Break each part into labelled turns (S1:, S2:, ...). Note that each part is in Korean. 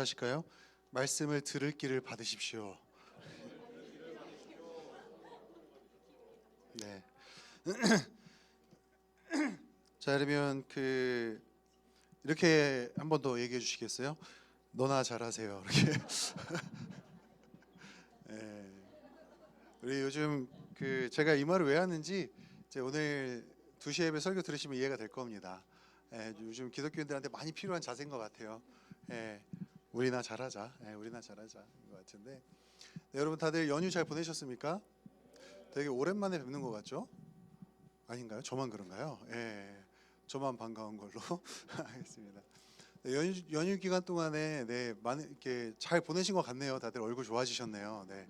S1: 하실까요? 말씀을 들을 길을 받으십시오. 네. 자, 그러면 이렇게 한 번 더 얘기해 주시겠어요? 너나 잘하세요. 이렇게. 네. 우리 요즘 제가 이 말을 왜 하는지 이제 오늘 2시 예배 설교 들으시면 이해가 될 겁니다. 요즘 기독교인들한테 많이 필요한 자세인 것 같아요. 우리나 잘하자. 우리나 잘하자 것 같은데. 네, 여러분 다들 연휴 잘 보내셨습니까? 되게 오랜만에 뵙는 것 같죠? 아닌가요? 저만 그런가요? 저만 반가운 걸로 하겠습니다. 네, 연휴 기간 동안에 많이 이렇게 잘 보내신 것 같네요. 다들 얼굴 좋아지셨네요. 네,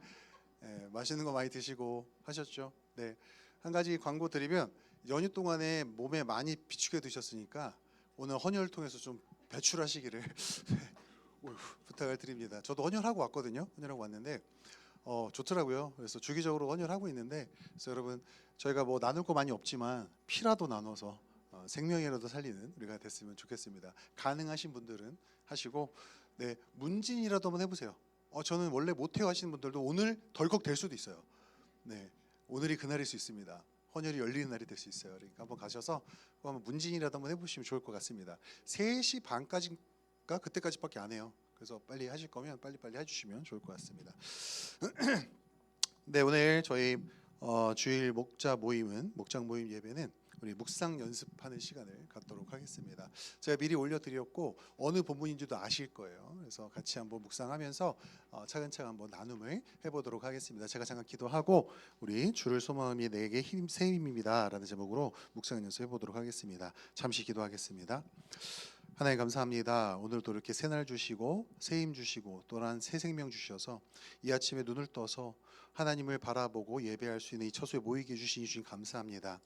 S1: 맛있는 거 많이 드시고 하셨죠? 네, 한 가지 광고 드리면 연휴 동안에 몸에 많이 비축해 두셨으니까 오늘 헌혈을 통해서 좀 배출하시기를 부탁을 드립니다. 저도 헌혈하고 왔거든요. 헌혈하고 왔는데 좋더라고요. 그래서 주기적으로 헌혈하고 있는데, 그래서 여러분 저희가 뭐 나눌 거 많이 없지만 피라도 나눠서 생명이라도 살리는 우리가 됐으면 좋겠습니다. 가능하신 분들은 하시고, 네, 문진이라도 한번 해보세요. 저는 원래 못해요 하시는 분들도 오늘 덜컥 될 수도 있어요. 네, 오늘이 그날일 수 있습니다. 헌혈이 열리는 날이 될 수 있어요. 그러니까 한번 가셔서 한번 문진이라도 한번 해보시면 좋을 것 같습니다. 3시 반까지가 그때까지밖에 안 해요. 그래서 빨리 하실 거면 빨리빨리 해주시면 좋을 것 같습니다. 네, 오늘 저희 주일 목장 모임 예배는 우리 묵상 연습하는 시간을 갖도록 하겠습니다. 제가 미리 올려드렸고 어느 본문인지도 아실 거예요. 그래서 같이 한번 묵상하면서 차근차근 한번 나눔을 해보도록 하겠습니다. 제가 잠깐 기도하고 우리 주를 소망함이 내게 새 힘입니다라는 제목으로 묵상 연습해보도록 하겠습니다. 잠시 기도하겠습니다. 하나님 감사합니다. 오늘도 이렇게 새날 주시고 새 힘 주시고 또한 새 생명 주셔서 이 아침에 눈을 떠서 하나님을 바라보고 예배할 수 있는 이 처소에 모이게 해주신 주님 감사합니다.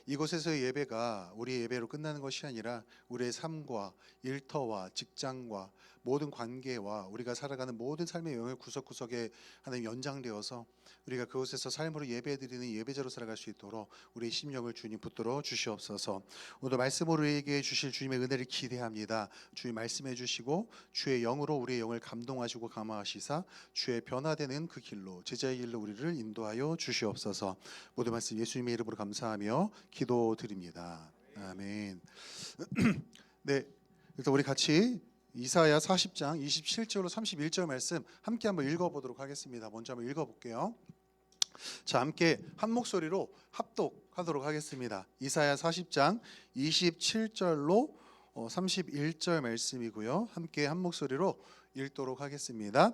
S1: 이곳에서의 예배가 우리의 예배로 끝나는 것이 아니라 우리의 삶과 일터와 직장과 모든 관계와 우리가 살아가는 모든 삶의 영역 구석구석에 하나님 연장되어서 우리가 그곳에서 삶으로 예배드리는 예배자로 살아갈 수 있도록 우리의 심령을 주님 붙들어 주시옵소서. 오늘 말씀으로 우리에게 주실 주님의 은혜를 기대합니다. 주님 말씀해 주시고 주의 영으로 우리의 영을 감동하시고 감화하시사 주의 변화되는 그 길로 제자의 길로 우리를 인도하여 주시옵소서. 모든 말씀 예수님의 이름으로 감사하며 기도드립니다. 아멘. 네, 일단 우리 같이 이사야 40장 27절로 31절 말씀 함께 한번 읽어보도록 하겠습니다. 먼저 한번 읽어볼게요. 자, 함께 한 목소리로 합독하도록 하겠습니다. 이사야 40장 27절로 31절 말씀이고요. 함께 한 목소리로 읽도록 하겠습니다.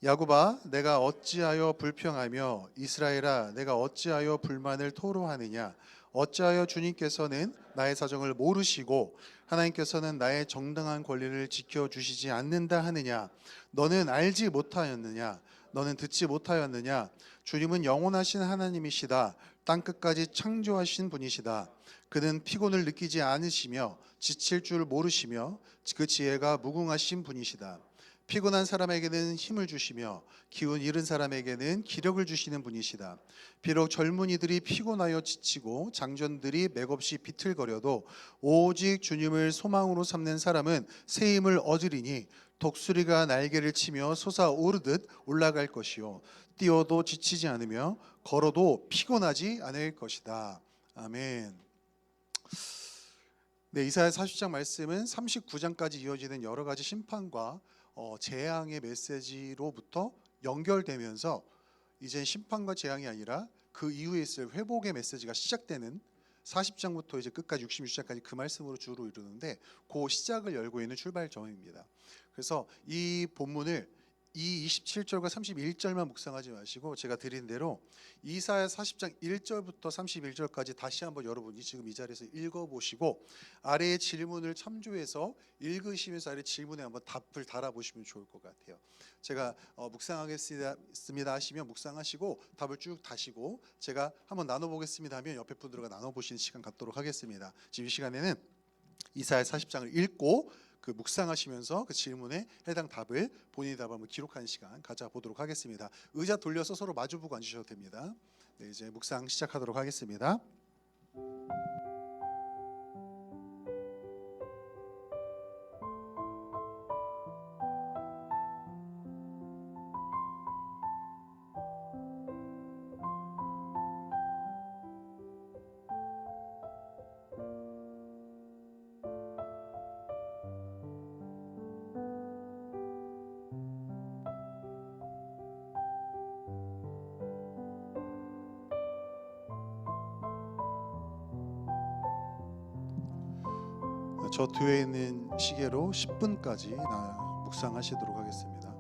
S1: 야곱아, 내가 어찌하여 불평하며 이스라엘아, 내가 어찌하여 불만을 토로하느냐? 어찌하여 주님께서는 나의 사정을 모르시고 하나님께서는 나의 정당한 권리를 지켜주시지 않는다 하느냐? 너는 알지 못하였느냐? 너는 듣지 못하였느냐? 주님은 영원하신 하나님이시다. 땅끝까지 창조하신 분이시다. 그는 피곤을 느끼지 않으시며 지칠 줄 모르시며 그 지혜가 무궁하신 분이시다. 피곤한 사람에게는 힘을 주시며 기운 잃은 사람에게는 기력을 주시는 분이시다. 비록 젊은이들이 피곤하여 지치고 장전들이 맥없이 비틀거려도 오직 주님을 소망으로 삼는 사람은 새 힘을 얻으리니 독수리가 날개를 치며 솟아오르듯 올라갈 것이요 뛰어도 지치지 않으며 걸어도 피곤하지 않을 것이다. 아멘. 네, 이사야 40장 말씀은 39장까지 이어지는 여러 가지 심판과 재앙의 메시지로부터 연결되면서 이제 심판과 재앙이 아니라 그 이후에 있을 회복의 메시지가 시작되는 40장부터 이제 끝까지 66장까지 그 말씀으로 주로 이루는데 그 시작을 열고 있는 출발점입니다. 그래서 이 본문을 이 27절과 31절만 묵상하지 마시고 제가 드린 대로 이사야 40장 1절부터 31절까지 다시 한번 여러분이 지금 이 자리에서 읽어보시고 아래의 질문을 참조해서 읽으시면서 아래 질문에 한번 답을 달아보시면 좋을 것 같아요. 제가 묵상하겠습니다 하시면 묵상하시고 답을 쭉 다시고 제가 한번 나눠보겠습니다 하면 옆에 분들과 나눠보시는 시간 갖도록 하겠습니다. 지금 이 시간에는 이사야 40장을 읽고 그 묵상하시면서 그 질문에 해당 답을 본인의 답을 한번 기록하는 시간 가져보도록 하겠습니다. 의자 돌려서 서로 마주보고 앉으셔도 됩니다. 네, 이제 묵상 시작하도록 하겠습니다. 저 뒤에 있는 시계로 10분까지 묵상하시도록 하겠습니다.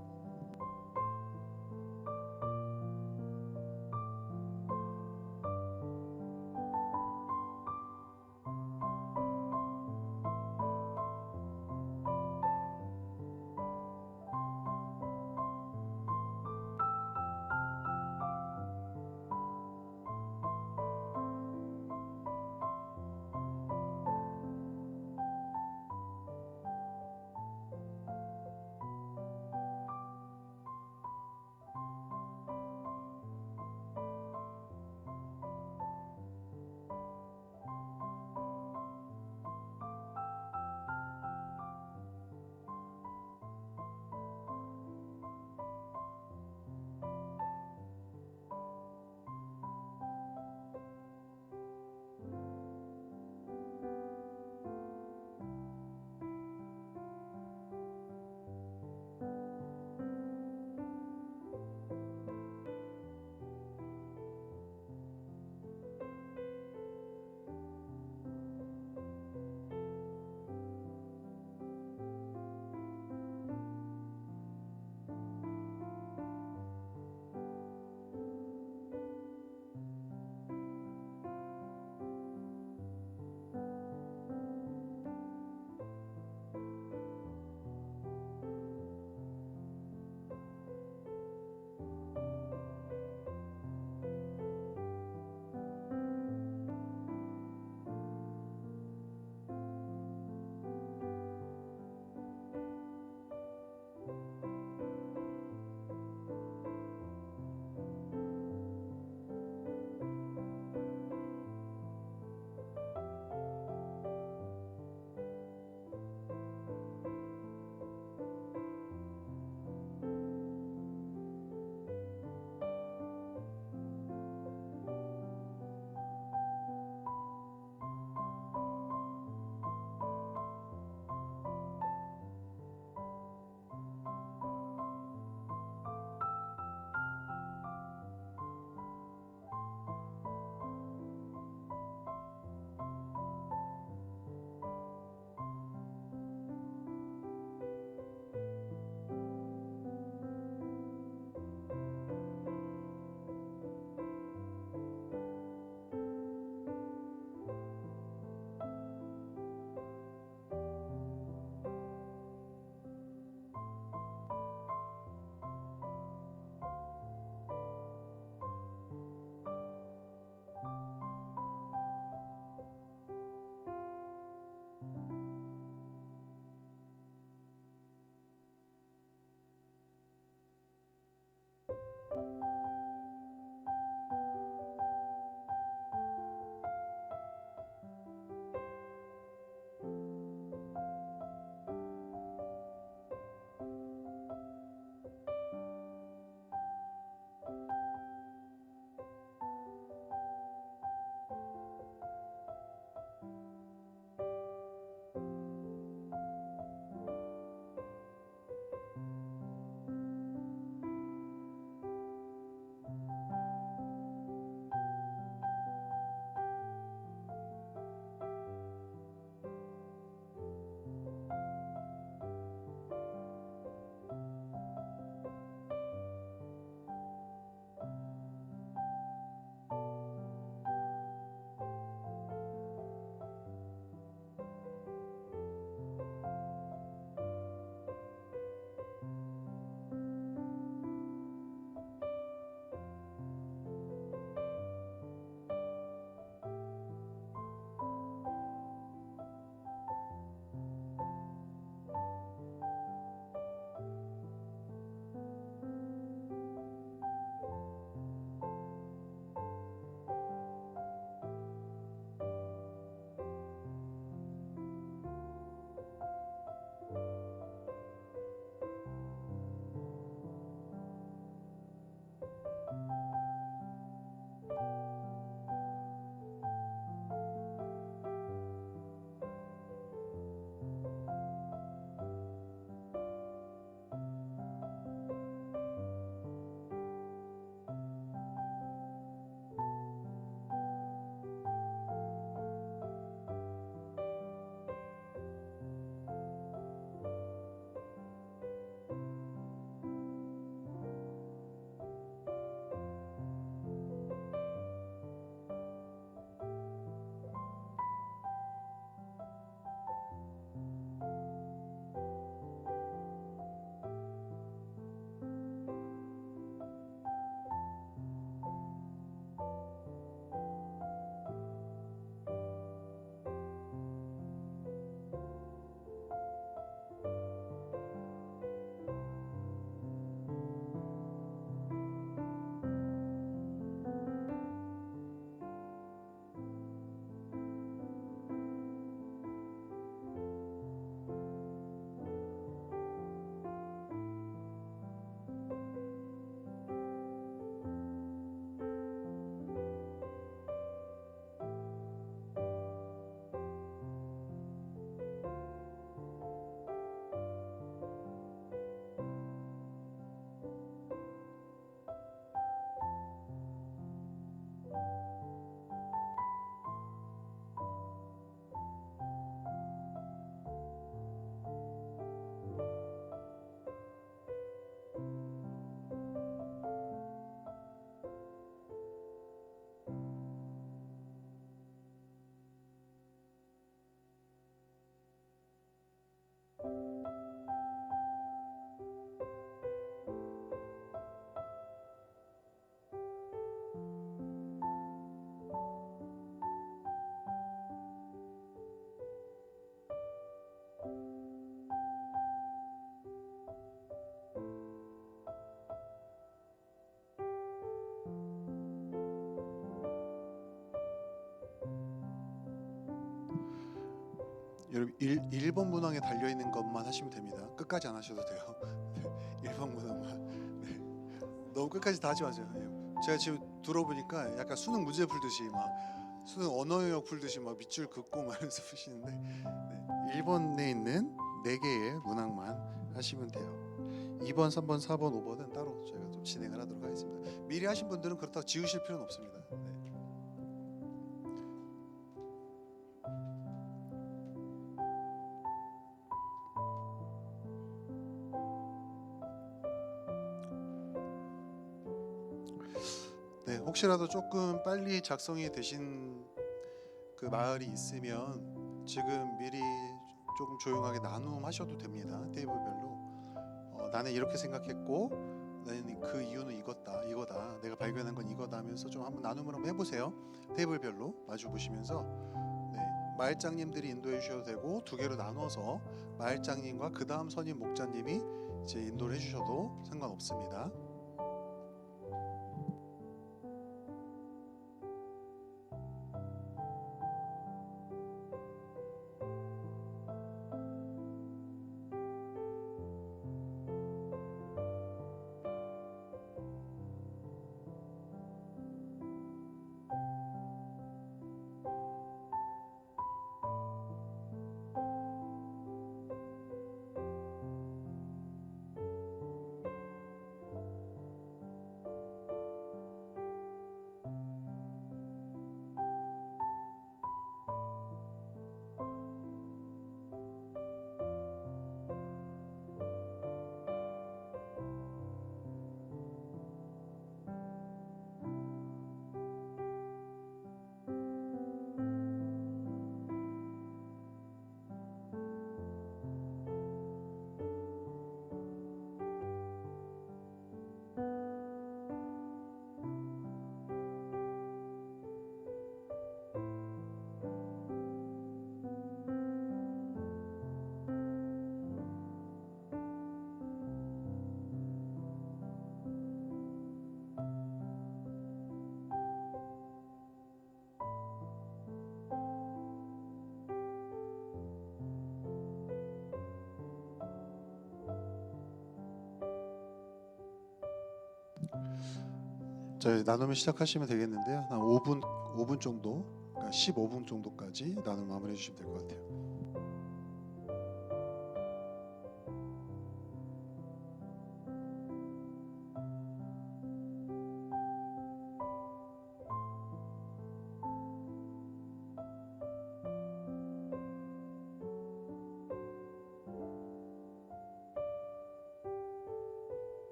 S1: 여러분 1번 문항에 달려 있는 것만 하시면 됩니다. 끝까지 안 하셔도 돼요. 네, 1번 문항만. 네. 너무 끝까지 다 하지 마세요. 예. 제가 지금 들어보니까 약간 수능 문제 풀듯이 막 수능 언어 영역 풀듯이 막 밑줄 긋고 말면서 푸시는데 네. 1번에 있는 4개의 문항만 하시면 돼요. 2번, 3번, 4번, 5번은 따로 저희가 좀 진행을 하도록 하겠습니다. 미리 하신 분들은 그렇다고 지우실 필요는 없습니다. 네. 네, 혹시라도 조금 빨리 작성이 되신 그 마을이 있으면 지금 미리 조금 조용하게 나눔하셔도 됩니다. 테이블별로. 나는 이렇게 생각했고 나는 그 이유는 이거다. 내가 발견한 건 이거다 하면서 좀 한번 나눔을 한번 해보세요. 테이블별로 마주 보시면서 네, 마을장님들이 인도해 주셔도 되고 2개로 나눠서 마을장님과 그 다음 선임 목자님이 이제 인도를 해주셔도 상관없습니다. 저희 나눔을 시작하시면 되겠는데요. 한 5분 정도, 그러니까 15분 정도까지 나눔 마무리해 주시면 될 것 같아요.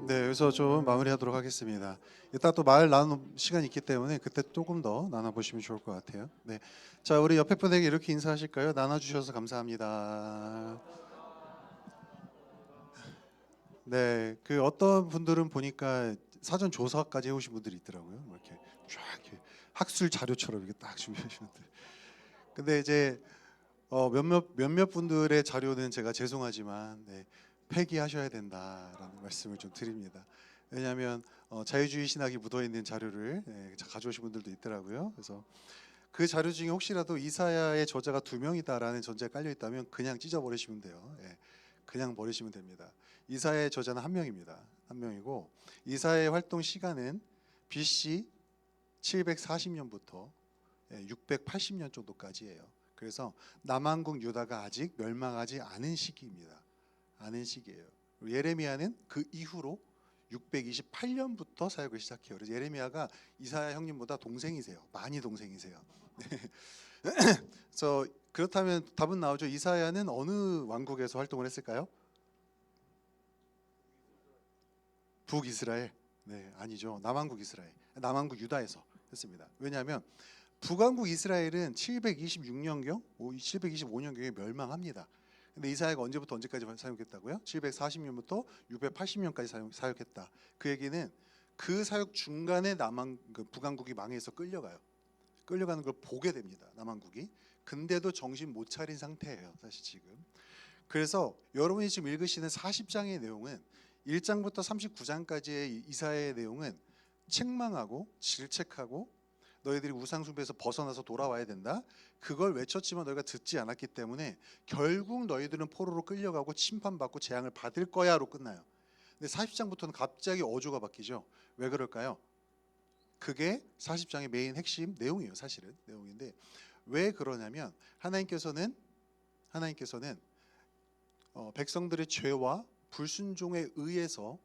S1: 네, 여기서 좀 마무리하도록 하겠습니다. 이따 또 말 나눈 시간이 있기 때문에 그때 조금 더 나눠보시면 좋을 것 같아요. 네, 자 우리 옆에 분에게 이렇게 인사하실까요? 나눠주셔서 감사합니다. 네, 그 어떤 분들은 보니까 사전 조사까지 해오신 분들이 있더라고요. 뭐 이렇게 쫙 이렇게 학술 자료처럼 이렇게 딱 준비하시는 분들. 근데 이제 몇몇 분들의 자료는 제가 죄송하지만 네, 폐기하셔야 된다라는 말씀을 좀 드립니다. 왜냐하면 자유주의 신학이 묻어 있는 자료를 가져오신 분들도 있더라고요. 그래서 그 자료 중에 혹시라도 이사야의 저자가 두 명이다라는 전제가 깔려 있다면 그냥 찢어 버리시면 돼요. 예, 그냥 버리시면 됩니다. 이사야의 저자는 한 명입니다. 한 명이고 이사야의 활동 시간은 BC 740년부터 680년 정도까지예요. 그래서 남한국 유다가 아직 멸망하지 않은 시기입니다. 않은 시기예요. 예레미야는 그 이후로 628년부터 사역을 시작해요. 그래서 예레미야가 이사야 형님보다 동생이세요. 많이 동생이세요. 그래서 그렇다면 답은 나오죠. 이사야는 어느 왕국에서 활동을 했을까요? 북이스라엘? 네, 아니죠. 남왕국 이스라엘, 남왕국 유다에서 했습니다. 왜냐하면 북왕국 이스라엘은 726년경, 725년경에 멸망합니다. 근데 이사야가 언제부터 언제까지 사역했다고요? 740년부터 680년까지 사역했다. 그 얘기는 그 사역 중간에 북왕국이 망해서 끌려가요. 끌려가는 걸 보게 됩니다. 남왕국이. 근데도 정신 못 차린 상태예요. 사실 지금. 그래서 여러분이 지금 읽으시는 40장의 내용은 1장부터 39장까지의 이사야의 내용은 책망하고 질책하고 너희들이 우상숭배에서 벗어나서 돌아와야 된다. 그걸 외쳤지만 너희가 듣지 않았기 때문에 결국 너희들은 포로로 끌려가고 침판받고 재앙을 받을 거야로 끝나요. 근데 40장부터는 갑자기 어조가 바뀌죠. 왜 그럴까요? 그게 40장의 메인 핵심 내용이에요. 사실은 내용인데 왜 그러냐면 하나님께서는 백성들의 죄와 불순종에 의해서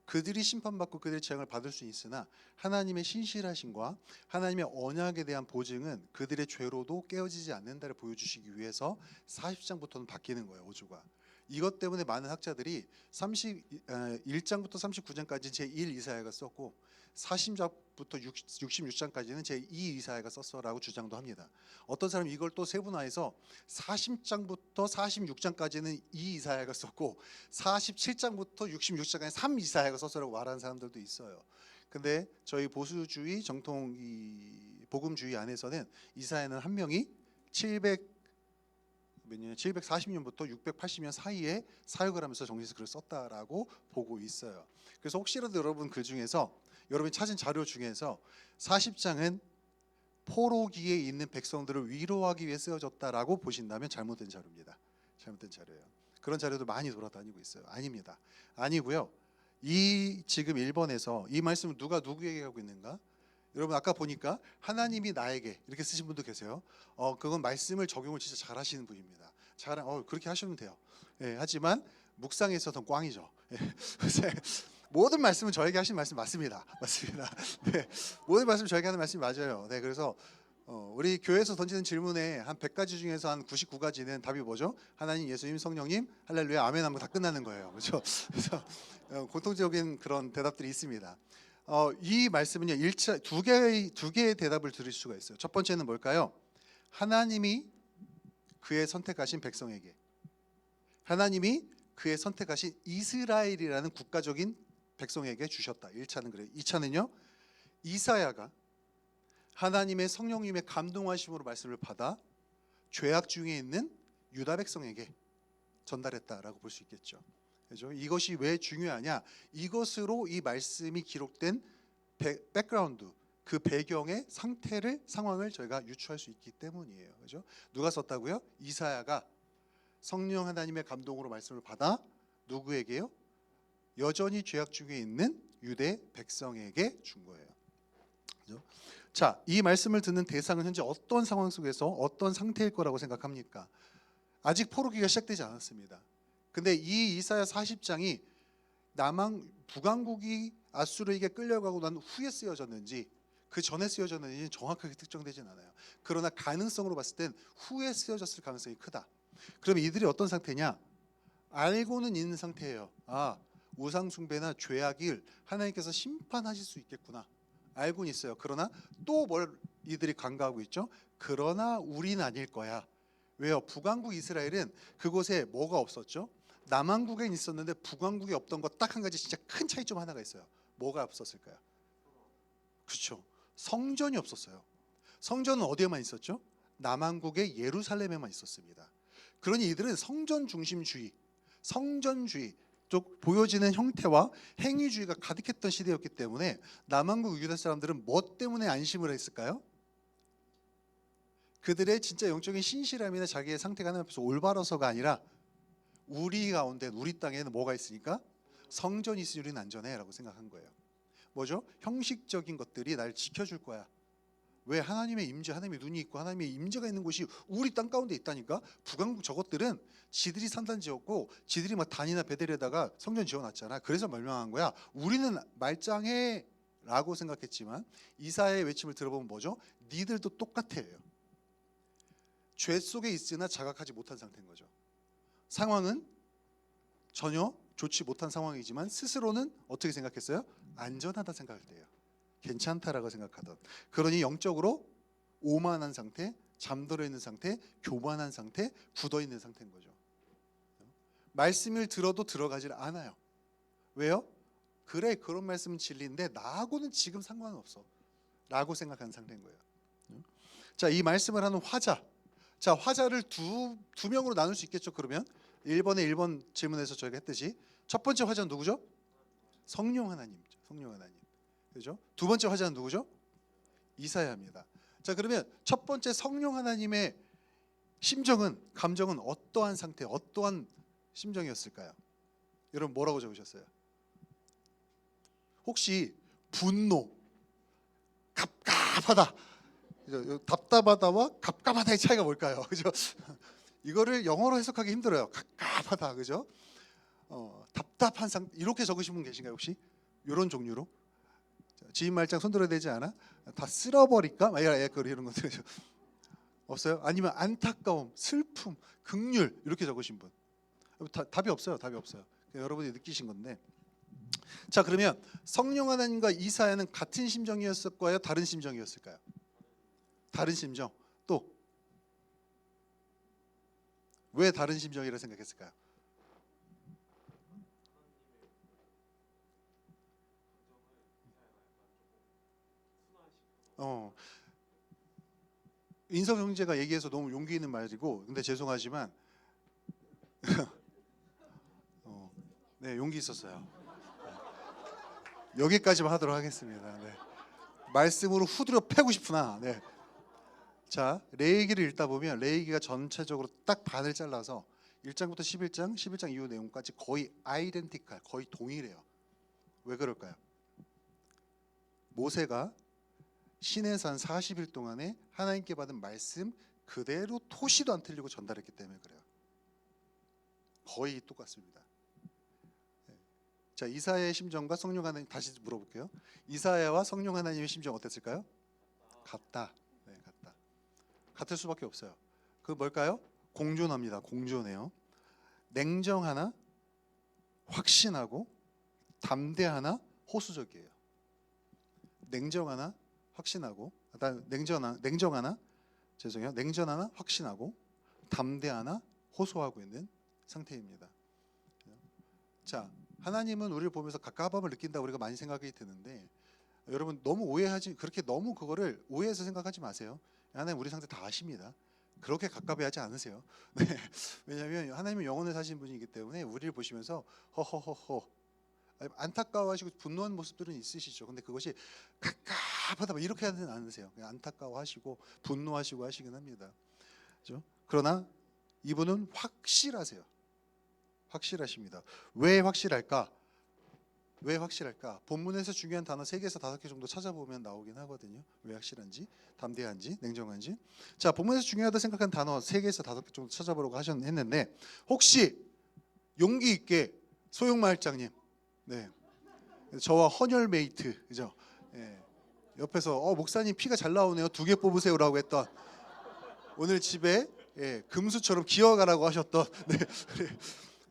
S1: 그들이 심판받고 그들의 재앙을 받을 수 있으나 하나님의 신실하심과 하나님의 언약에 대한 보증은 그들의 죄로도 깨어지지 않는다를 보여주시기 위해서 40장부터는 바뀌는 거예요. 어조가. 이것 때문에 많은 학자들이 1장부터 39장까지 제1 이사야가 썼고 40장부터 66장까지는 제2 이사야가 썼어라고 주장도 합니다. 어떤 사람이 이걸 또 세분화해서 40장부터 46장까지는 2 이사야가 썼고 47장부터 66장까지 3 이사야가 썼어라고 말하는 사람들도 있어요. 근데 저희 보수주의 정통 이 복음주의 안에서는 이사야는 한 명이 740년부터 680년 사이에 사역을 하면서 정리해서 글을 썼다라고 보고 있어요. 그래서 혹시라도 여러분 글 중에서 여러분이 찾은 자료 중에서 40장은 포로기에 있는 백성들을 위로하기 위해 쓰여졌다라고 보신다면 잘못된 자료입니다. 잘못된 자료예요. 그런 자료도 많이 돌아다니고 있어요. 아닙니다. 아니고요. 이 지금 1번에서 이 말씀을 누가 누구에게 하고 있는가? 여러분 아까 보니까 하나님이 나에게 이렇게 쓰신 분도 계세요. 그건 말씀을 적용을 진짜 잘하시는 분입니다. 그렇게 하시면 돼요. 예, 하지만 묵상에서는 꽝이죠. 예, 모든 말씀은 저에게 하신 말씀 맞습니다. 맞습니다. 네, 모든 말씀 저에게 하는 말씀이 맞아요. 네, 그래서 우리 교회에서 던지는 질문에 한 100가지 중에서 한 99가지는 답이 뭐죠? 하나님, 예수님, 성령님, 할렐루야, 아멘 하면 다 끝나는 거예요. 그렇죠? 그래서 공통적인 그런 대답들이 있습니다. 이 말씀은요, 두 개의 대답을 들을 수가 있어요. 첫 번째는 뭘까요? 하나님이 그의 선택하신 백성에게, 하나님이 그의 선택하신 이스라엘이라는 국가적인 백성에게 주셨다. 1차는 그래요. 2차는요, 이사야가 하나님의 성령님의 감동하심으로 말씀을 받아 죄악 중에 있는 유다 백성에게 전달했다라고 볼 수 있겠죠. 그렇죠? 이것이 왜 중요하냐? 이것으로 이 말씀이 기록된 백그라운드, 그 배경의 상황을 저희가 유추할 수 있기 때문이에요. 그렇죠? 누가 썼다고요? 이사야가 성령 하나님의 감동으로 말씀을 받아 누구에게요? 여전히 죄악 중에 있는 유대 백성에게 준 거예요. 그렇죠? 자, 이 말씀을 듣는 대상은 현재 어떤 상황 속에서 어떤 상태일 거라고 생각합니까? 아직 포로기가 시작되지 않았습니다. 근데 이 이사야 40장이 북왕국이 아수르에게 끌려가고 난 후에 쓰여졌는지 그 전에 쓰여졌는지는 정확하게 특정되진 않아요. 그러나 가능성으로 봤을 땐 후에 쓰여졌을 가능성이 크다. 그럼 이들이 어떤 상태냐? 알고는 있는 상태예요. 우상 숭배나 죄악을 하나님께서 심판하실 수 있겠구나 알고는 있어요. 그러나 또 뭘 이들이 간과하고 있죠? 그러나 우린 아닐 거야. 왜요? 북왕국 이스라엘은 그곳에 뭐가 없었죠? 남왕국엔 있었는데 북왕국에 없던 거 딱 한 가지 진짜 큰 차이점 하나가 있어요. 뭐가 없었을까요? 그렇죠. 성전이 없었어요. 성전은 어디에만 있었죠? 남왕국의 예루살렘에만 있었습니다. 그러니 이들은 성전 중심주의, 성전주의 쪽 보여지는 형태와 행위주의가 가득했던 시대였기 때문에 남왕국 유다 사람들은 뭐 때문에 안심을 했을까요? 그들의 진짜 영적인 신실함이나 자기의 상태가 하나님 앞에서 올바라서가 아니라 우리 가운데 우리 땅에는 뭐가 있으니까 성전이 있으니 우리는 안전해 라고 생각한 거예요. 뭐죠? 형식적인 것들이 날 지켜줄 거야. 왜? 하나님의 임재, 하나님의 눈이 있고 하나님의 임재가 있는 곳이 우리 땅 가운데 있다니까. 북왕국 저것들은 지들이 산단 지었고 지들이 막 단이나 베델에다가 성전 지어놨잖아. 그래서 멸망한 거야. 우리는 말짱해 라고 생각했지만 이사야의 외침을 들어보면 뭐죠? 니들도 똑같아요. 죄 속에 있으나 자각하지 못한 상태인 거죠. 상황은 전혀 좋지 못한 상황이지만 스스로는 어떻게 생각했어요? 안전하다 생각할 때예요. 괜찮다라고 생각하던. 그러니 영적으로 오만한 상태, 잠들어 있는 상태, 교만한 상태, 굳어 있는 상태인 거죠. 말씀을 들어도 들어가질 않아요. 왜요? 그래, 그런 말씀은 진리인데 나하고는 지금 상관없어 라고 생각하는 상태인 거예요. 자, 이 말씀을 하는 화자. 자, 화자를 두 명으로 나눌 수 있겠죠. 그러면 1번에 1번 질문에서 저희가 했듯이 첫 번째 화자는 누구죠? 성령 하나님이죠. 성령 하나님. 그죠? 두 번째 화자는 누구죠? 이사야입니다. 자, 그러면 첫 번째 성령 하나님의 심정은, 감정은 어떠한 상태, 어떠한 심정이었을까요? 여러분 뭐라고 적으셨어요? 혹시 분노, 갑갑하다, 그죠? 답답하다와 갑갑하다의 차이가 뭘까요? 그죠? 이거를 영어로 해석하기 힘들어요. 갑갑하다, 그죠? 답답한 상태, 이렇게 적으신 분 계신가요 혹시? 이런 종류로? 지인 말짱 손들어야 되지 않아? 다 쓸어버릴까? 이런 것들 없어요? 아니면 안타까움, 슬픔, 긍휼 이렇게 적으신 분? 답이 없어요. 답이 없어요. 여러분이 느끼신 건데. 자, 그러면 성령 하나님과 이사야는 같은 심정이었을까요? 다른 심정이었을까요? 다른 심정. 또 왜 다른 심정이라 생각했을까요? 인석 형제가 얘기해서 너무 용기 있는 말이고, 근데 죄송하지만 네, 용기 있었어요. 여기까지만 하도록 하겠습니다. 네. 말씀으로 후드려 패고 싶으나, 네. 자, 레위기를 읽다 보면 레위기가 전체적으로 딱 반을 잘라서 1장부터 11장, 11장 이후 내용까지 거의 아이덴티칼, 거의 동일해요. 왜 그럴까요? 모세가 시내산 40일 동안에 하나님께 받은 말씀 그대로 토시도 안 틀리고 전달했기 때문에 그래요. 거의 똑같습니다. 자, 이사야의 심정과 성령 하나님 다시 물어볼게요. 이사야와 성령 하나님의 심정 어땠을까요? 같다. 네, 같다. 같을 수밖에 없어요. 그 뭘까요? 공존합니다. 공존해요. 냉정하나 확신하고 담대하나 호소적이에요. 냉정하나 확신하고, 냉정하나 죄송해요. 냉정하나 확신하고 담대하나 호소하고 있는 상태입니다. 자, 하나님은 우리를 보면서 갑갑함을 느낀다 우리가 많이 생각이 드는데, 여러분 너무 오해하지, 그렇게 너무 그거를 오해해서 생각하지 마세요. 하나님 우리 상태 다 아십니다. 그렇게 갑갑해하지 않으세요. 네. 왜냐하면 하나님은 영원에 사신 분이기 때문에 우리를 보시면서 허허허허 안타까워하시고 분노한 모습들은 있으시죠. 근데 그것이 갑갑하다 이렇게 하지는 않으세요. 그냥 안타까워하시고 분노하시고 하시긴 합니다. 그렇죠? 그러나 이분은 확실하세요. 확실하십니다. 왜 확실할까? 왜 확실할까? 본문에서 중요한 단어 3개에서 5개 정도 찾아보면 나오긴 하거든요. 왜 확실한지, 담대한지, 냉정한지. 자, 본문에서 중요하다 생각한 단어 3개에서 5개 정도 찾아보려고 했는데, 혹시 용기 있게 소용마을장님, 네, 저와 헌혈 메이트, 그죠? 예, 옆에서 목사님 피가 잘 나오네요. 2개 뽑으세요라고 했던, 오늘 집에 금수처럼 기어가라고 하셨던, 네,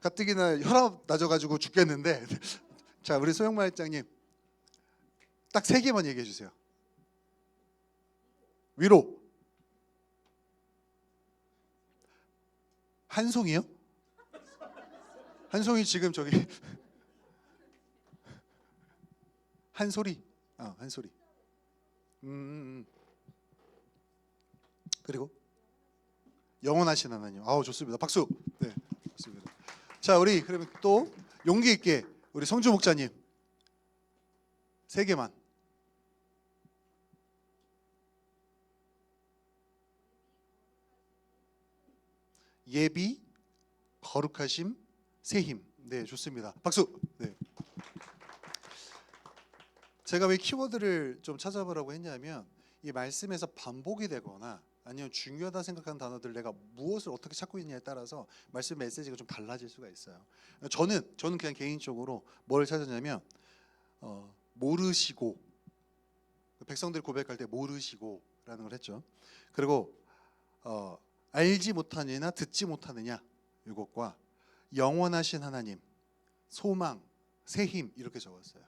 S1: 가뜩이나 혈압 낮아가지고 죽겠는데. 자, 우리 소영마 회장님 딱 3개만 얘기해 주세요. 위로. 한 송이요? 한 송이 지금 저기 한 소리. 한 소리. 그리고 영원하신 하나님. 아우 좋습니다. 박수. 네, 좋습니다. 자, 우리 그러면 또 용기 있게 우리 성주 목자님 3개만. 예비, 거룩하심, 새힘. 네, 좋습니다. 박수. 네. 제가 왜 키워드를 좀 찾아보라고 했냐면 이 말씀에서 반복이 되거나 아니면 중요하다 생각하는 단어들 내가 무엇을 어떻게 찾고 있냐에 따라서 말씀 메시지가 좀 달라질 수가 있어요. 저는 그냥 개인적으로 뭘 찾았냐면 모르시고, 백성들이 고백할 때 모르시고라는 걸 했죠. 그리고 알지 못하느냐 듣지 못하느냐 이것과 영원하신 하나님, 소망, 새힘 이렇게 적었어요.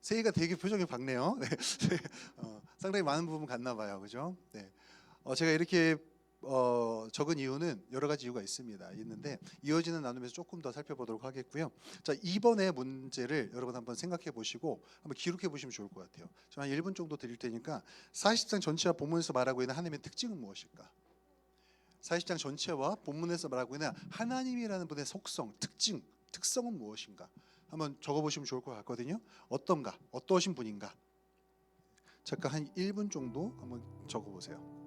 S1: 세이가 되게 표정이 밝네요. 네. 상당히 많은 부분 같나 봐요. 그죠? 네. 제가 이렇게 적은 이유는 여러 가지 이유가 있는데 이어지는 나눔에서 조금 더 살펴보도록 하겠고요. 자, 이번에 문제를 여러분 한번 생각해 보시고 한번 기록해 보시면 좋을 것 같아요. 저 한 1분 정도 드릴 테니까 40장 전체와 본문에서 말하고 있는 하나님의 특징은 무엇일까? 40장 전체와 본문에서 말하고 있는 하나님이라는 분의 속성, 특성은 무엇인가? 한번 적어보시면 좋을 것 같거든요. 어떤가? 어떠신 분인가? 잠깐 한 1분 정도 한번 적어보세요.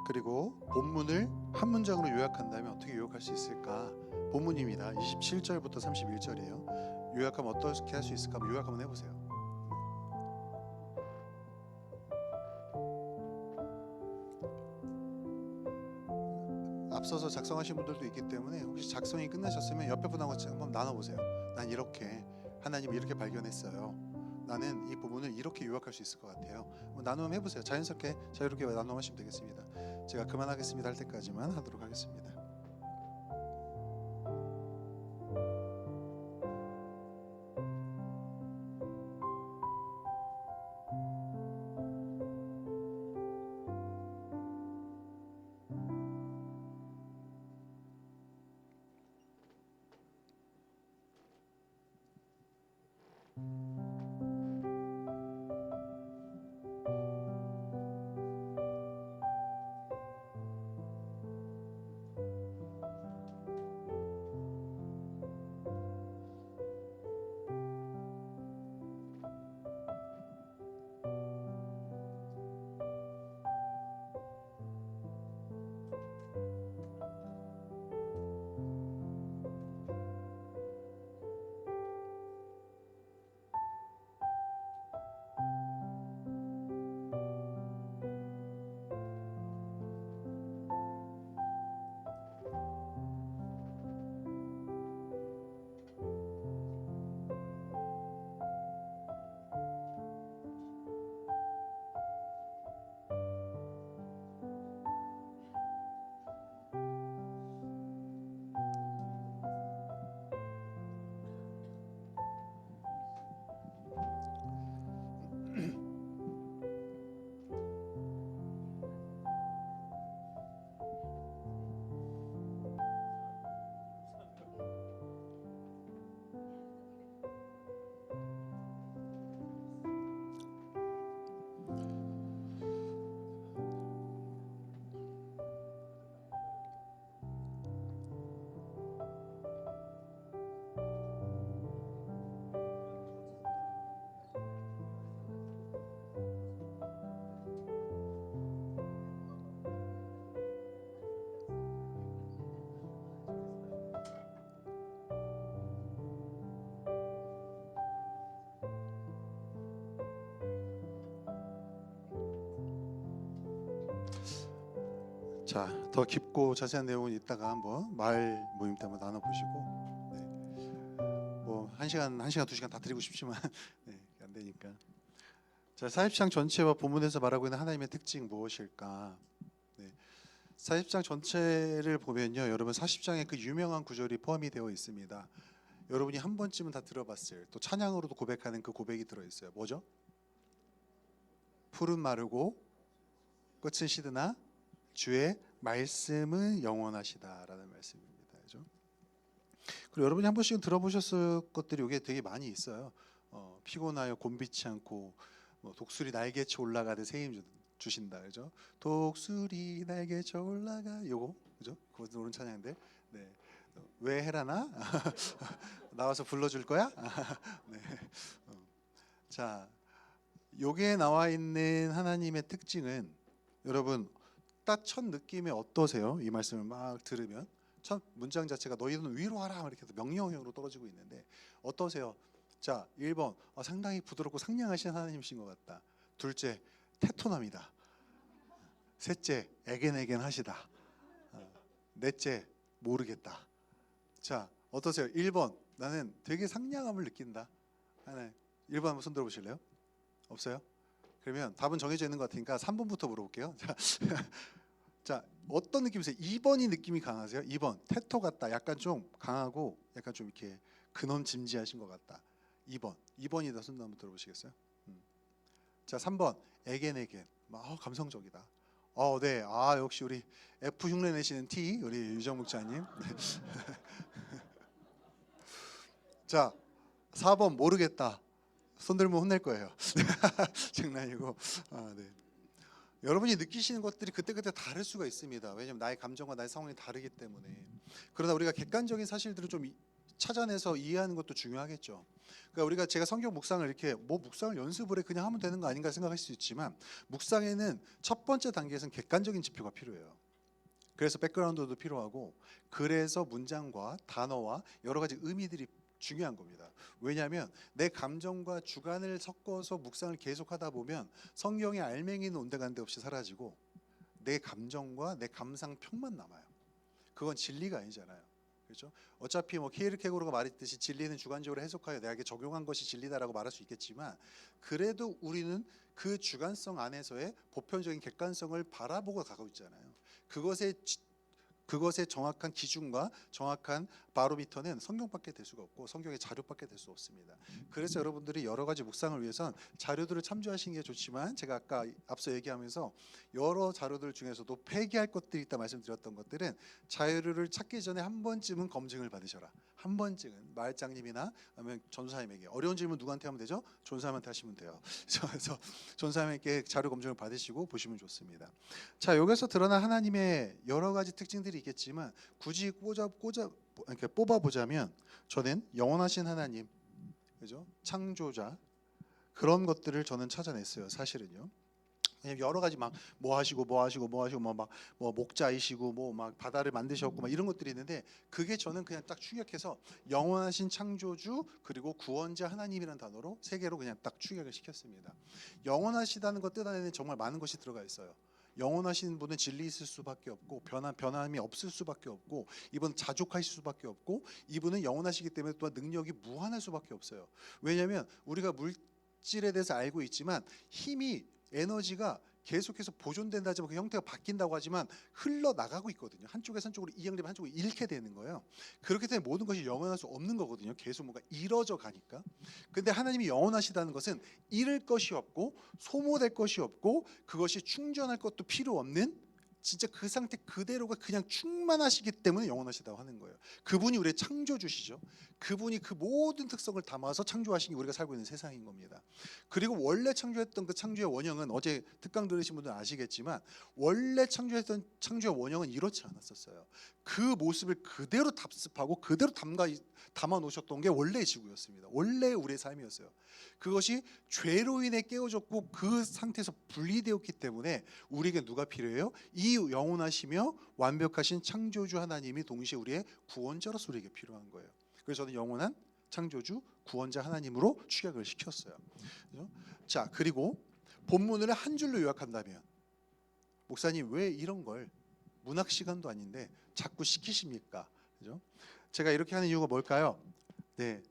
S1: 그리고 본문을 한 문장으로 요약한다면 어떻게 요약할 수 있을까? 본문입니다. 27절부터 31절이에요. 요약하면 어떻게 할 수 있을까? 한번 요약 한번 해보세요. 앞서서 작성하신 분들도 있기 때문에 혹시 작성이 끝나셨으면 옆에 분하고 한번 나눠보세요. 난 이렇게 하나님 이렇게 발견했어요. 나는 이 부분을 이렇게 요약할 수 있을 것 같아요. 나눔 해보세요. 자연스럽게 자유롭게 나눔하시면 되겠습니다. 제가 그만하겠습니다 할 때까지만 하도록 하겠습니다. 자, 더 깊고 자세한 내용은 이따가 한번 말 모임 때 한번 나눠보시고, 네. 뭐 1시간, 2시간 다 드리고 싶지만 네, 안 되니까. 자, 사십장 전체와 본문에서 말하고 있는 하나님의 특징 무엇일까? 네. 40장 전체를 보면요, 여러분 40장에 그 유명한 구절이 포함이 되어 있습니다. 여러분이 한 번쯤은 다 들어봤을, 또 찬양으로도 고백하는 그 고백이 들어 있어요. 뭐죠? 풀은 마르고 끝은 시드나 주의 말씀은 영원하시다라는 말씀입니다. 그죠? 그리고 여러분이 한 번씩은 들어보셨을 것들이 이게 되게 많이 있어요. 피곤하여 곤비치 않고, 뭐 독수리 날개쳐 올라가듯 새 힘 주신다. 그죠? 독수리 날개쳐 올라가, 요거 그죠? 그거 노는 찬양인데, 네. 왜 해라나? 나와서 불러줄 거야? 네. 자, 요게 나와 있는 하나님의 특징은, 여러분 딱 첫 느낌이 어떠세요? 이 말씀을 막 들으면 첫 문장 자체가 너희는 위로하라 이렇게 명령형으로 떨어지고 있는데 어떠세요? 자, 1번 상당히 부드럽고 상냥하신 하나님이신 것 같다. 둘째, 테토남이다. 셋째, 에겐에겐 하시다. 넷째, 모르겠다. 자, 어떠세요? 1번, 나는 되게 상냥함을 느낀다. 하나, 1번 한번 손 들어보실래요? 없어요? 그러면 답은 정해져 있는 것 같으니까 3번부터 물어볼게요. 자, 어떤 느낌이세요? 2번이 느낌이 강하세요? 2번, 테토 같다. 약간 좀 강하고 약간 좀 이렇게 근엄짐지하신 것 같다. 2번이다. 손 한번 들어보시겠어요? 자, 3번, 에겐에겐. 감성적이다. 네. 역시 우리 F 흉내 내시는 T 우리 유정 목사님. 자, 4번 모르겠다. 손 들면 혼낼 거예요. 장난이고. 네. 여러분이 느끼시는 것들이 그때그때 다를 수가 있습니다. 왜냐하면 나의 감정과 나의 상황이 다르기 때문에. 그러나 우리가 객관적인 사실들을 좀 찾아내서 이해하는 것도 중요하겠죠. 그러니까 제가 성경 묵상을 이렇게 묵상을 연습을 해 그냥 하면 되는 거 아닌가 생각할 수 있지만, 묵상에는 첫 번째 단계에서는 객관적인 지표가 필요해요. 그래서 백그라운드도 필요하고, 그래서 문장과 단어와 여러 가지 의미들이 중요한 겁니다. 왜냐하면 내 감정과 주관을 섞어서 묵상을 계속하다 보면 성경의 알맹이는 온데간데 없이 사라지고 내 감정과 내 감상평만 남아요. 그건 진리가 아니잖아요. 그렇죠? 어차피 키에르케고르가 말했듯이 진리는 주관적으로 해석하여 내게 적용한 것이 진리다라고 말할 수 있겠지만, 그래도 우리는 그 주관성 안에서의 보편적인 객관성을 바라보고 가고 있잖아요. 그것의 정확한 기준과 정확한 바로미터는 성경밖에 될 수가 없고 성경의 자료밖에 될 수 없습니다. 그래서 여러분들이 여러 가지 묵상을 위해선 자료들을 참조하시는 게 좋지만, 제가 아까 앞서 얘기하면서 여러 자료들 중에서도 폐기할 것들이 있다 말씀드렸던 것들은 자료를 찾기 전에 한 번쯤은 검증을 받으셔라. 한 번쯤은 말장님이나 아니면 전사님에게. 어려운 질문 누구한테 하면 되죠? 전사님한테 하시면 돼요. 그래서 전사님에게 자료 검증을 받으시고 보시면 좋습니다. 자, 여기서 드러난 하나님의 여러 가지 특징들이 있겠지만, 굳이 이렇게 뽑아보자면 저는 영원하신 하나님, 그죠? 창조자, 그런 것들을 저는 찾아냈어요. 사실은요. 왜냐면 여러 가지 막 하시고 목자이시고 막 바다를 만드셨고 막 이런 것들이 있는데, 그게 저는 그냥 딱 충격해서 영원하신 창조주 그리고 구원자 하나님이라는 단어로 세 개로 그냥 딱 충격을 시켰습니다. 영원하시다는 것 뜻 안에는 정말 많은 것이 들어가 있어요. 영원하신 분은 진리 있을 수밖에 없고 변함이 없을 수밖에 없고, 이분 자족하실 수밖에 없고, 이분은 영원하시기 때문에 또한 능력이 무한할 수밖에 없어요. 왜냐하면 우리가 물질에 대해서 알고 있지만 힘이, 에너지가 계속해서 보존된다 하지만 그 형태가 바뀐다고 하지만 흘러나가고 있거든요. 한쪽에서 한쪽으로 이양되면 한쪽으로 잃게 되는 거예요. 그렇기 때문에 모든 것이 영원할 수 없는 거거든요. 계속 뭔가 이뤄져 가니까. 근데 하나님이 영원하시다는 것은 잃을 것이 없고 소모될 것이 없고 그것이 충전할 것도 필요 없는, 진짜 그 상태 그대로가 그냥 충만하시기 때문에 영원하시다고 하는 거예요. 그분이 우리의 창조주시죠. 그분이 그 모든 특성을 담아서 창조하신 게 우리가 살고 있는 세상인 겁니다. 그리고 원래 창조했던 그 창조의 원형은, 어제 특강 들으신 분들은 아시겠지만 원래 창조했던 창조의 원형은 이렇지 않았었어요. 그 모습을 그대로 답습하고 그대로 담아 놓으셨던 게 원래의 지구였습니다. 원래 우리의 삶이었어요. 그것이 죄로 인해 깨어졌고 그 상태에서 분리되었기 때문에 우리에게 누가 필요해요? 이 영원하시며 완벽하신 창조주 하나님이 동시에 우리의 구원자로서 우리에게 필요한 거예요. 그래서 저는 영원한 창조주 구원자 하나님으로 축약을 시켰어요. 자, 그리고 본문을 한 줄로 요약한다면, 목사님 왜 이런 걸 문학 시간도 아닌데 자꾸 시키십니까? 그죠? 제가 이렇게 하는 이유가 뭘까요? 네,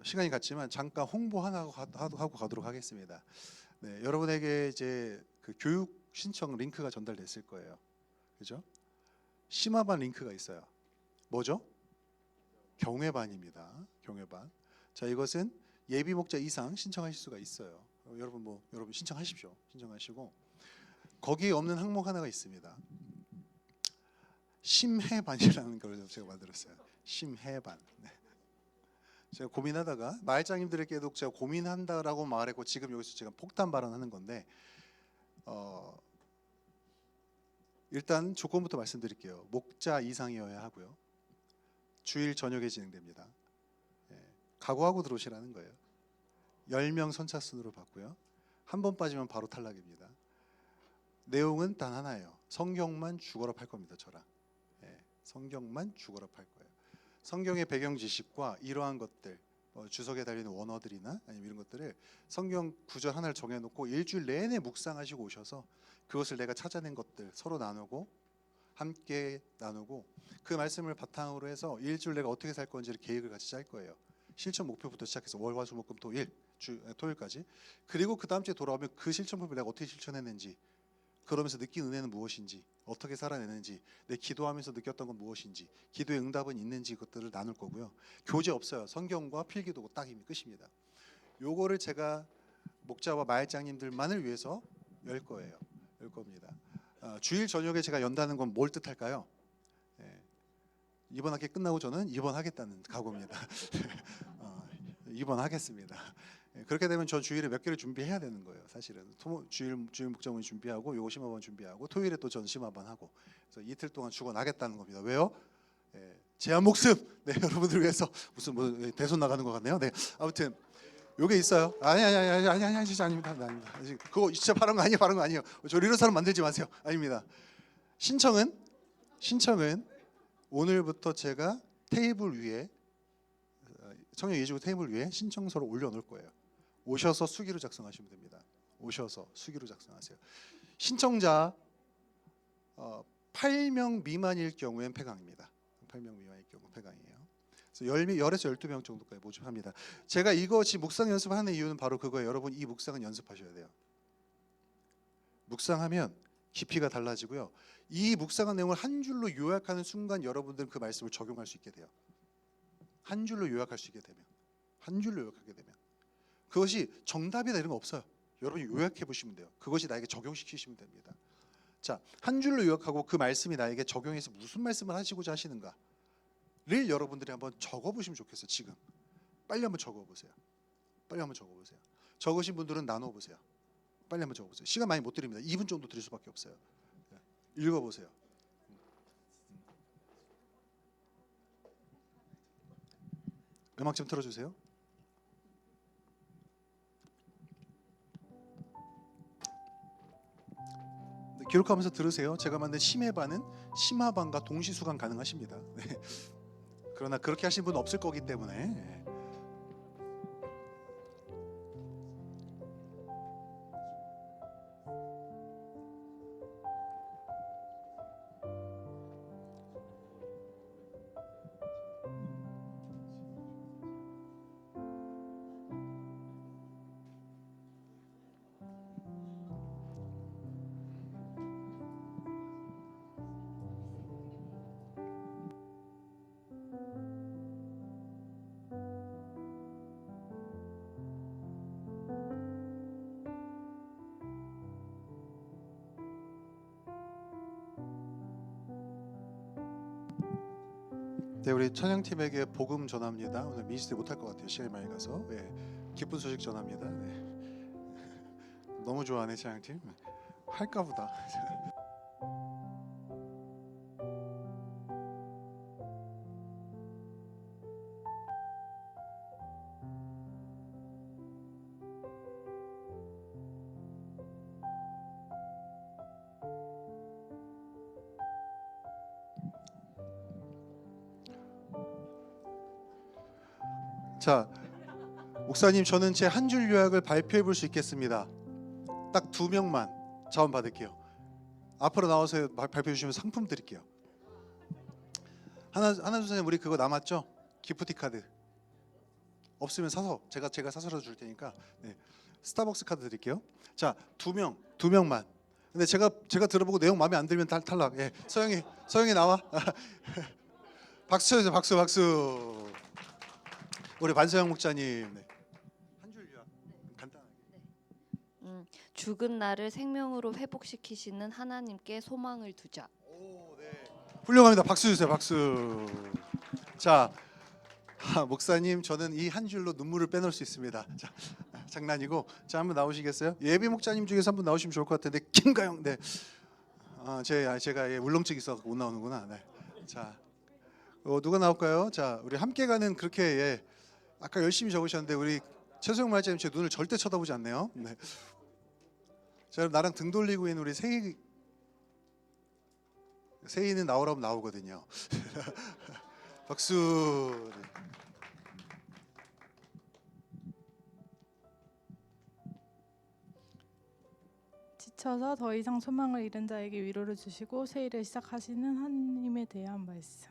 S1: 시간이 갔지만 잠깐 홍보 하나 하고 가도록 하겠습니다. 네, 여러분에게 이제 그 교육 신청 링크가 전달됐을 거예요. 그죠? 심화반 링크가 있어요. 뭐죠? 경외반입니다. 경외반. 자, 이것은 예비 목자 이상 신청하실 수가 있어요. 여러분 신청하십시오. 신청하시고 거기에 없는 항목 하나가 있습니다. 심해반이라는 걸 제가 만들었어요. 심해반. 네. 제가 고민하다가 마을장님들에게도 제가 고민한다라고 말했고 지금 여기서 제가 폭탄 발언하는 건데 일단 조건부터 말씀드릴게요. 목자 이상이어야 하고요. 주일 저녁에 진행됩니다. 각오하고 들어오시라는 거예요. 10명 선착순으로 받고요. 한 번 빠지면 바로 탈락입니다. 내용은 단 하나예요. 성경만 죽어라 팔 겁니다. 저랑. 성경만 죽어라 팔 거예요. 성경의 배경 지식과 이러한 것들, 주석에 달리는 원어들이나 아니면 이런 것들을 성경 구절 하나를 정해놓고 일주일 내내 묵상하시고 오셔서 그것을 내가 찾아낸 것들 서로 나누고 함께 나누고 그 말씀을 바탕으로 해서 일주일 내가 어떻게 살 건지를 계획을 같이 짤 거예요. 실천 목표부터 시작해서 월, 화, 수, 목, 금, 토요일까지. 그리고 그 다음 주에 돌아오면 그 실천 목표를 내가 어떻게 실천했는지, 그러면서 느낀 은혜는 무엇인지, 어떻게 살아내는지, 내 기도하면서 느꼈던 건 무엇인지, 기도의 응답은 있는지 그것들을 나눌 거고요. 교재 없어요. 성경과 필기도고 딱이면 끝입니다. 요거를 제가 목자와 마을장님들만을 위해서 열 거예요. 열 겁니다. 주일 저녁에 제가 연다는 건 뭘 뜻할까요? 이번 학기 끝나고 저는 입원하겠다는 각오입니다. 입원하겠습니다. 그렇게 되면 저 주일에 몇 개를 준비해야 되는 거예요. 사실은 주일 목장문 준비하고 요거 심화반 준비하고 토요일에 또 전 심화반 하고 그래서 이틀 동안 죽어나겠다는 겁니다. 왜요? 제 한 목숨 네, 여러분들 위해서 무슨 뭐 대손 나가는 것 같네요. 네, 아무튼 요게 있어요. 아니 진짜 아닙니다. 그거 진짜 바른 거 아니에요. 바른 거 아니에요. 저 이런 사람 만들지 마세요. 아닙니다. 신청은 오늘부터 제가 테이블 위에 청년 예지구 테이블 위에 신청서를 올려놓을 거예요. 오셔서 수기로 작성하시면 됩니다. 오셔서 수기로 작성하세요. 신청자 8명 미만일 경우엔 폐강입니다. 8명 미만일 경우 폐강이에요. 그래서 10에서 12명 정도까지 모집합니다. 제가 이것이 묵상 연습하는 이유는 바로 그거예요. 여러분 이 묵상은 연습하셔야 돼요. 묵상하면 깊이가 달라지고요. 이 묵상한 내용을 한 줄로 요약하는 순간 여러분들은 그 말씀을 적용할 수 있게 돼요. 한 줄로 요약할 수 있게 되면, 한 줄로 요약하게 되면 그것이 정답이다 이런 거 없어요. 여러분이 요약해 보시면 돼요. 그것이 나에게 적용시키시면 됩니다. 자, 한 줄로 요약하고 그 말씀이 나에게 적용해서 무슨 말씀을 하시고자 하시는가를 여러분들이 한번 적어보시면 좋겠어요. 지금 빨리 한번 적어보세요. 빨리 한번 적어보세요. 적으신 분들은 나눠보세요. 빨리 한번 적어보세요. 시간 많이 못 드립니다. 2분 정도 드릴 수밖에 없어요. 읽어보세요. 음악 좀 틀어주세요. 기록하면서 들으세요. 제가 만든 심해반은 심화반과 동시 수강 가능하십니다. 네. 그러나 그렇게 하신 분 없을 거기 때문에 네, 우리 찬양팀에게 복음 전합니다. 오늘 미니스트리 못할 것 같아요. 시간이 많이 가서. 기쁜 소식 전합니다. 너무 좋아하네 찬양팀. 할까 보다. 자, 목사님 저는 제 한 줄 요약을 발표해 볼 수 있겠습니다. 딱 2명만 자원 받을게요. 앞으로 나와서 발표해 주시면 상품 드릴게요. 하나 선생님 우리 그거 남았죠? 기프티 카드 없으면 사서 제가 사서라도 줄 테니까 네. 스타벅스 카드 드릴게요. 자, 두 명만. 근데 제가 들어보고 내용 마음에 안 들면 탈락. 예. 서영이 나와. 박수 쳐주세요. 박수. 우리 반서영 목사님. 네. 한 줄 요약 간단하게.
S2: 죽은 나를 생명으로 회복시키시는 하나님께 소망을 두자.
S1: 오, 네. 훌륭합니다. 박수 주세요. 박수. 자, 목사님 저는 이 한 줄로 눈물을 빼놓을 수 있습니다. 자, 장난이고. 자, 한번 나오시겠어요? 예비 목사님 중에서 한분 나오시면 좋을 것 같은데 김가영. 네. 제가 울렁증 있어서 못 나오는구나. 네. 자, 누가 나올까요? 자, 우리 함께 가는 그렇게 아까 열심히 적으셨는데 우리 최소영 말자님 제 눈을 절대 쳐다보지 않네요. 네. 자, 나랑 등 돌리고 있는 우리 세희는 나오라면 나오거든요. 박수. 네.
S3: 지쳐서 더 이상 소망을 잃은 자에게 위로를 주시고 새 일을 시작하시는 하나님에 대한 말씀.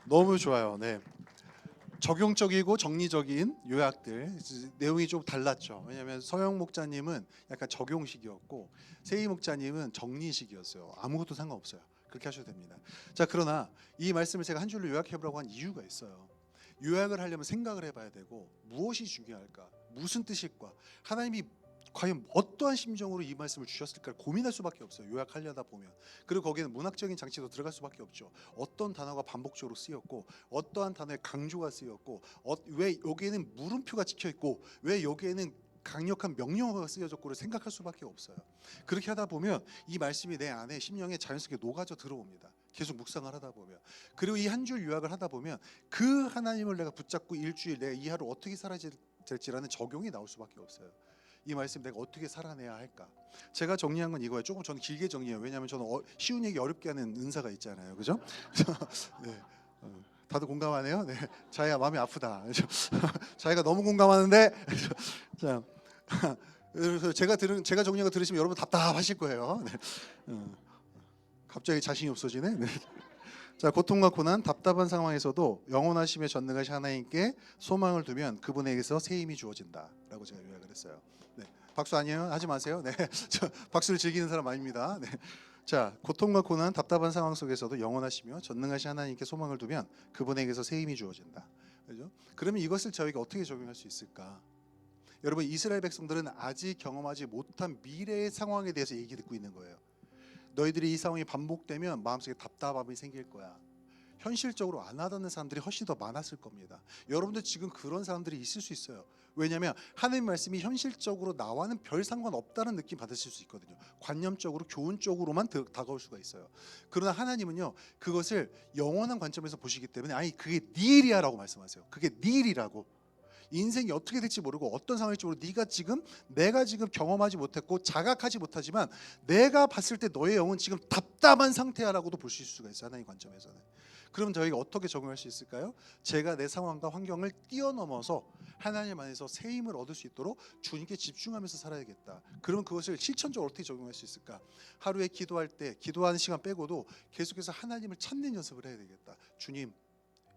S1: 너무 좋아요. 네. 적용적이고 정리적인 요약들 내용이 좀 달랐죠. 왜냐하면 서영 목자님은 약간 적용식이었고 세희 목자님은 정리식이었어요. 아무것도 상관없어요. 그렇게 하셔도 됩니다. 자, 그러나 이 말씀을 제가 한 줄로 요약해보라고 한 이유가 있어요. 요약을 하려면 생각을 해봐야 되고 무엇이 중요할까? 무슨 뜻일까? 하나님이 과연 어떠한 심정으로 이 말씀을 주셨을까 고민할 수밖에 없어요. 요약하려다 보면. 그리고 거기에는 문학적인 장치도 들어갈 수밖에 없죠. 어떤 단어가 반복적으로 쓰였고 어떠한 단어의 강조가 쓰였고 왜 여기에는 물음표가 찍혀 있고 왜 여기에는 강력한 명령어가 쓰여졌고를 생각할 수밖에 없어요. 그렇게 하다 보면 이 말씀이 내 안에 심령에 자연스럽게 녹아져 들어옵니다. 계속 묵상을 하다 보면. 그리고 이 한 줄 요약을 하다 보면 그 하나님을 내가 붙잡고 일주일 내가 이 하루 어떻게 살아야 될지라는 적용이 나올 수밖에 없어요. 이 말씀 내가 어떻게 살아내야 할까? 제가 정리한 건 이거예요. 조금 저는 길게 정리해요. 왜냐하면 저는 쉬운 얘기 어렵게 하는 은사가 있잖아요. 그죠? 네. 다들 공감하네요. 네. 자기가 마음이 아프다. 자기가 너무 공감하는데 자, 그래서 제가 정리한 거 들으시면 여러분 답답하실 거예요. 네. 갑자기 자신이 없어지네. 네. 자, 고통과 고난, 답답한 상황에서도 영원하시며 전능하신 하나님께 소망을 두면 그분에게서 새 힘이 주어진다라고 제가 요약을 했어요. 네. 박수 아니에요? 하지 마세요. 네. 저 박수를 즐기는 사람 아닙니다. 네. 자, 고통과 고난, 답답한 상황 속에서도 영원하시며 전능하신 하나님께 소망을 두면 그분에게서 새 힘이 주어진다. 그렇죠? 그러면 이것을 저희가 어떻게 적용할 수 있을까? 여러분, 이스라엘 백성들은 아직 경험하지 못한 미래의 상황에 대해서 얘기 듣고 있는 거예요. 너희들이 이 상황이 반복되면 마음속에 답답함이 생길 거야. 현실적으로 안 와닿는 사람들이 훨씬 더 많았을 겁니다. 여러분들 지금 그런 사람들이 있을 수 있어요. 왜냐하면 하나님 말씀이 현실적으로 나와는 별 상관없다는 느낌 받으실 수 있거든요. 관념적으로 교훈적으로만 다가올 수가 있어요. 그러나 하나님은요, 그것을 영원한 관점에서 보시기 때문에 아니 그게 네 일이야 라고 말씀하세요. 그게 네 일이라고. 인생이 어떻게 될지 모르고 어떤 상황일지 모르고 내가 지금 경험하지 못했고 자각하지 못하지만 내가 봤을 때 너의 영은 지금 답답한 상태야라고도 볼 수가 있어요. 하나님 관점에서는. 그럼 저희가 어떻게 적용할 수 있을까요? 제가 내 상황과 환경을 뛰어넘어서 하나님 안에서 새 힘을 얻을 수 있도록 주님께 집중하면서 살아야겠다. 그러면 그것을 실천적으로 어떻게 적용할 수 있을까? 하루에 기도할 때 기도하는 시간 빼고도 계속해서 하나님을 찾는 연습을 해야 되겠다. 주님,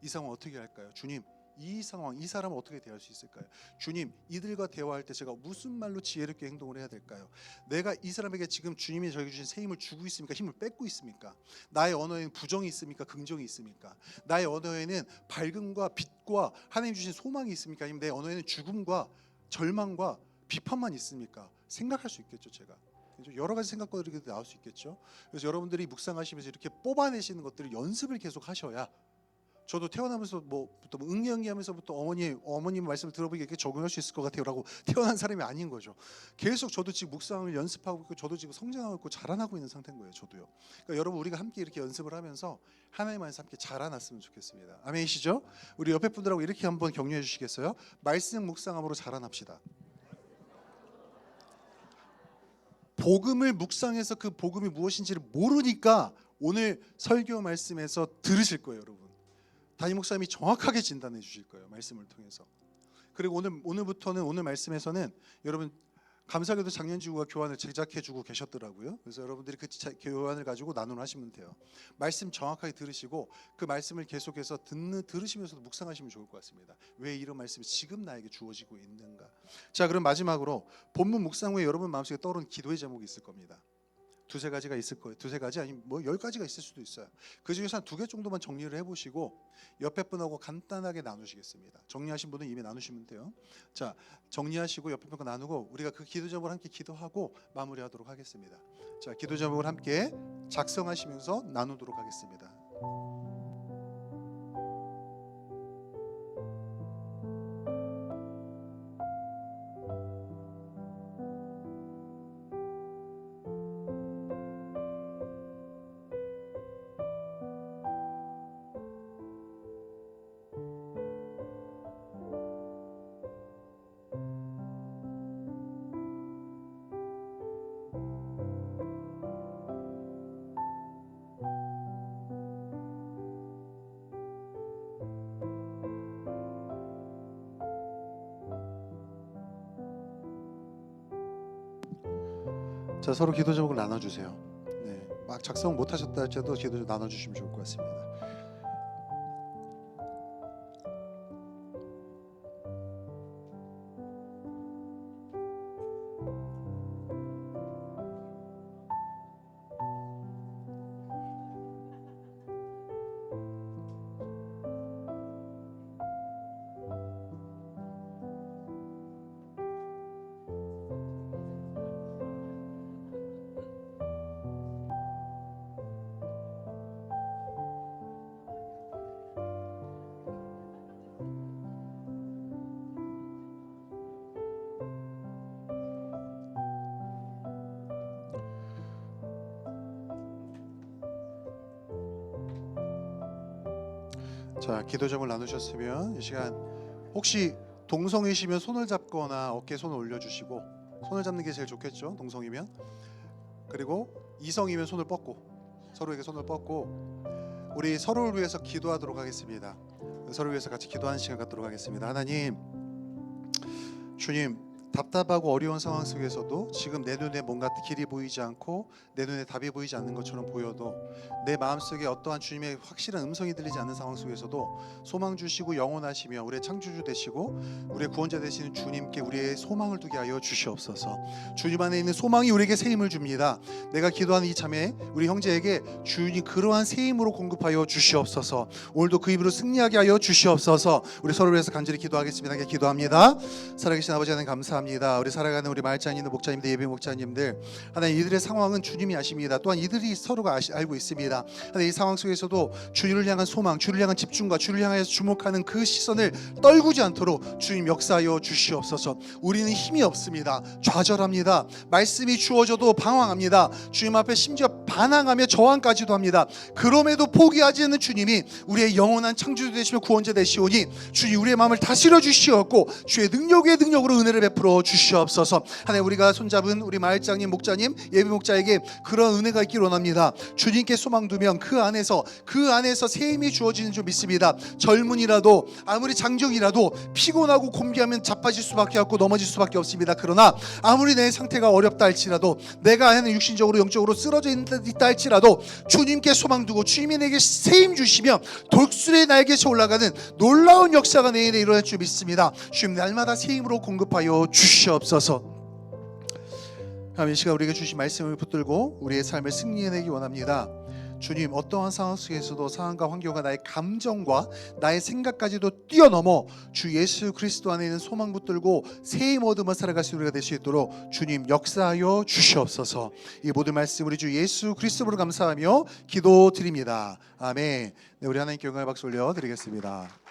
S1: 이 상황 어떻게 할까요? 주님, 이 상황, 이 사람을 어떻게 대할 수 있을까요? 주님, 이들과 대화할 때 제가 무슨 말로 지혜롭게 행동을 해야 될까요? 내가 이 사람에게 지금 주님이 저에게 주신 새 힘을 주고 있습니까? 힘을 뺏고 있습니까? 나의 언어에는 부정이 있습니까? 긍정이 있습니까? 나의 언어에는 밝음과 빛과 하나님 주신 소망이 있습니까? 아니면 내 언어에는 죽음과 절망과 비판만 있습니까? 생각할 수 있겠죠, 제가. 여러 가지 생각들이 나올 수 있겠죠. 그래서 여러분들이 묵상하시면서 이렇게 뽑아내시는 것들을 연습을 계속 하셔야 저도 태어나면서부터 응애응애하면서부터 어머님 말씀을 들어보기 이렇게 적응할 수 있을 것 같아요라고 태어난 사람이 아닌 거죠. 계속 저도 지금 묵상을 연습하고 있고 저도 지금 성장하고 있고 자라나고 있는 상태인 거예요. 저도요. 그러니까 여러분 우리가 함께 이렇게 연습을 하면서 하나님 안에서 함께 자라났으면 좋겠습니다. 아멘이시죠? 우리 옆에 분들하고 이렇게 한번 격려해 주시겠어요? 말씀 묵상함으로 자라납시다. 복음을 묵상해서 그 복음이 무엇인지를 모르니까 오늘 설교 말씀에서 들으실 거예요, 여러분. 담임 목사님이 정확하게 진단해 주실 거예요. 말씀을 통해서. 그리고 오늘부터는 오늘 말씀에서는 여러분 감사하게도 작년지구가 교환을 제작해주고 계셨더라고요. 그래서 여러분들이 그 교환을 가지고 나눔하시면 돼요. 말씀 정확하게 들으시고 그 말씀을 계속해서 들으시면서도 묵상하시면 좋을 것 같습니다. 왜 이런 말씀이 지금 나에게 주어지고 있는가. 자, 그럼 마지막으로 본문 묵상 후에 여러분 마음속에 떠오르는 기도의 제목이 있을 겁니다. 두세 가지가 있을 거예요. 두세 가지 아니면 뭐 10가지가 있을 수도 있어요. 그 중에서 한 2개 정도만 정리를 해보시고 옆에 분하고 간단하게 나누시겠습니다. 정리하신 분은 이미 나누시면 돼요. 자, 정리하시고 옆에 분과 나누고 우리가 그 기도 제목을 함께 기도하고 마무리하도록 하겠습니다. 자, 기도 제목을 함께 작성하시면서 나누도록 하겠습니다. 자, 서로 기도 제목을 나눠주세요. 네, 막 작성 못하셨다 할지라도 기도 좀 나눠주시면 좋을 것 같습니다. 자, 기도 제목을 나누셨으면 이 시간 혹시 동성이시면 손을 잡거나 어깨에 손을 올려주시고, 손을 잡는 게 제일 좋겠죠, 동성이면. 그리고 이성이면 손을 뻗고, 서로에게 손을 뻗고 우리 서로를 위해서 기도하도록 하겠습니다. 서로를 위해서 같이 기도하는 시간 갖도록 하겠습니다. 하나님, 주님, 답답하고 어려운 상황 속에서도 지금 내 눈에 뭔가 길이 보이지 않고 내 눈에 답이 보이지 않는 것처럼 보여도 내 마음속에 어떠한 주님의 확실한 음성이 들리지 않는 상황 속에서도 소망 주시고 영원하시며 우리의 창조주 되시고 우리의 구원자 되시는 주님께 우리의 소망을 두게 하여 주시옵소서. 주님 안에 있는 소망이 우리에게 새 힘을 줍니다. 내가 기도하는 이 자매, 우리 형제에게 주님 그러한 새 힘으로 공급하여 주시옵소서. 오늘도 그 힘으로 승리하게 하여 주시옵소서. 우리 서로를 위해서 간절히 기도하겠습니다. 기도합니다. 살아계신 아버지 하나님 감사합니다. 우리 살아가는 우리 말장님들, 목자님들, 예배 목자님들, 하나님 이들의 상황은 주님이 아십니다. 또한 이들이 서로가 알고 있습니다. 하나님 이 상황 속에서도 주님을 향한 소망, 주를 향한 집중과 주를 향해서 주목하는 그 시선을 떨구지 않도록 주님 역사하여 주시옵소서. 우리는 힘이 없습니다. 좌절합니다. 말씀이 주어져도 방황합니다. 주님 앞에 심지어 반항하며 저항까지도 합니다. 그럼에도 포기하지 않는 주님이 우리의 영원한 창조주 되시며 구원자 되시오니 주님 우리의 마음을 다스려 주시옵고 주의 능력의 능력으로 은혜를 베풀어 주시옵소서. 하나님 우리가 손잡은 우리 마을장님, 목자님, 예배 목자에게 그런 은혜가 있기를 원합니다. 주님께 소망 두면 그 안에서 새 힘이 주어지는 줄 믿습니다. 젊은이라도 아무리 장정이라도 피곤하고 곤비하면 자빠질 수밖에 없고 넘어질 수밖에 없습니다. 그러나 아무리 내 상태가 어렵다 할지라도 내가 하는 육신적으로 영적으로 쓰러져 있다 할지라도 주님께 소망 두고 주님이 내게 새 힘 주시며 독수리의 날개에서 올라가는 놀라운 역사가 내 일에 일어날 줄 믿습니다. 주님 날마다 새 힘으로 공급하여 주시옵소서. 이 시간 우리에게 주신 말씀을 붙들고 우리의 삶을 승리해내기 원합니다. 주님 어떠한 상황 속에서도 상황과 환경과 나의 감정과 나의 생각까지도 뛰어넘어 주 예수 그리스도 안에 있는 소망 붙들고 새 힘 얻으며 살아갈 수 우리가 될 수 있도록 주님 역사하여 주시옵소서. 이 모든 말씀 우리 주 예수 그리스도로 감사하며 기도드립니다. 아멘. 네, 우리 하나님께 영광의 박수 올려드리겠습니다.